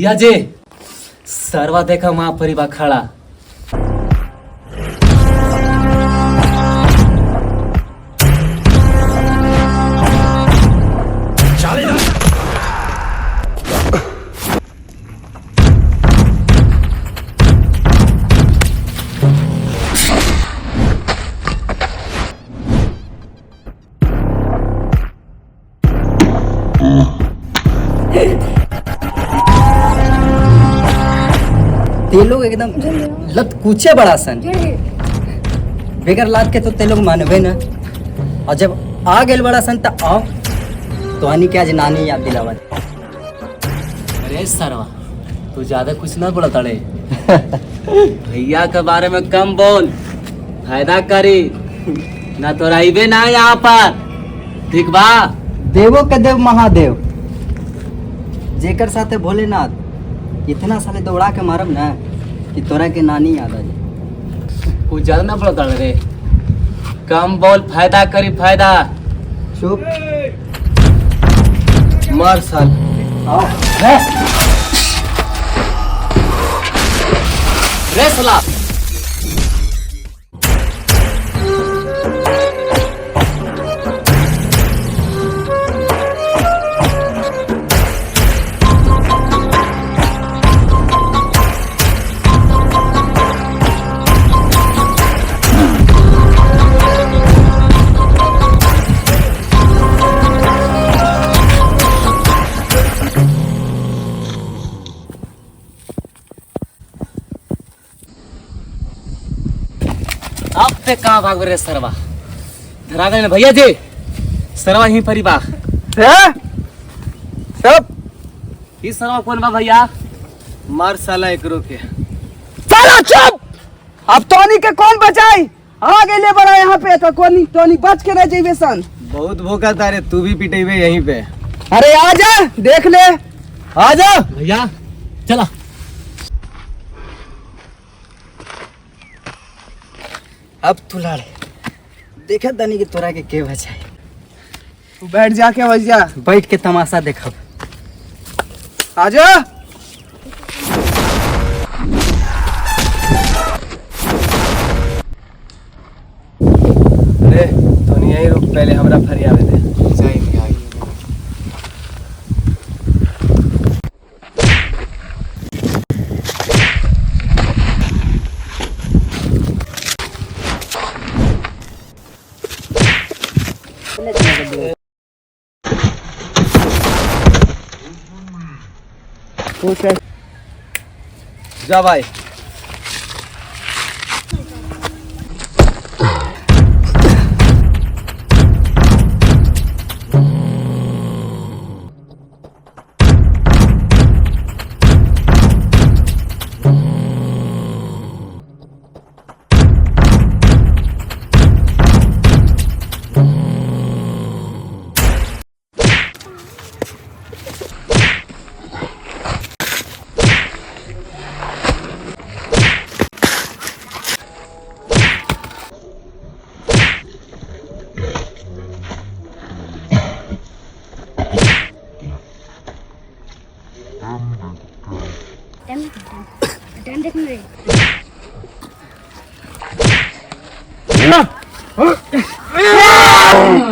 भैया जी सरवा देखा वहां परिवा खड़ा। ते लोग एकदम लत कूचे बड़ा सन बेगर लाद के तो ते लोग मानवे न। और जब आ गेल बड़ा सन तो आओ तो आनी क्या नानी याद दिलावा। अरे सरवा तू ज्यादा कुछ ना बोला तड़े। भैया के बारे में कम बोल, फायदा करी ना तो रहीबे ना यहाँ पर, ठीक बा। देवो के देव महादेव जेकर साथे भोलेनाथ इतना साले दौड़ा के मारब ना कि तोरा के नानी याद आ जाए। कुछ ज्यादा ना बोला तड़े रे, कम बोल, फायदा करी फायदा। चुप मार साल। आओ रे साला अब पे कहाँ भाग रहे सरवा? धरा गए ना भैया जी, सरवा ही परिवा। सब ये सरवा कौन बा भैया? मार साला एकरो के। साला चुप। अब टोनी के कौन बचाई? आ गए बड़ा यहाँ पे तो कोनी टोनी बच के रह जाइए सन। बहुत भूखा तारे, तू भी पिटेबे यहीं पे। अरे आजा देख ले, आजा भैया चला। अब तू लाड़ देखा तनी कि तोरा के बचाए। तू बैठ जाके वजिया बैठ के तमाशा देखब। आजा अरे तोनी यहीं रुक, पहले हमरा फरियावे दे। जा भाई। Run!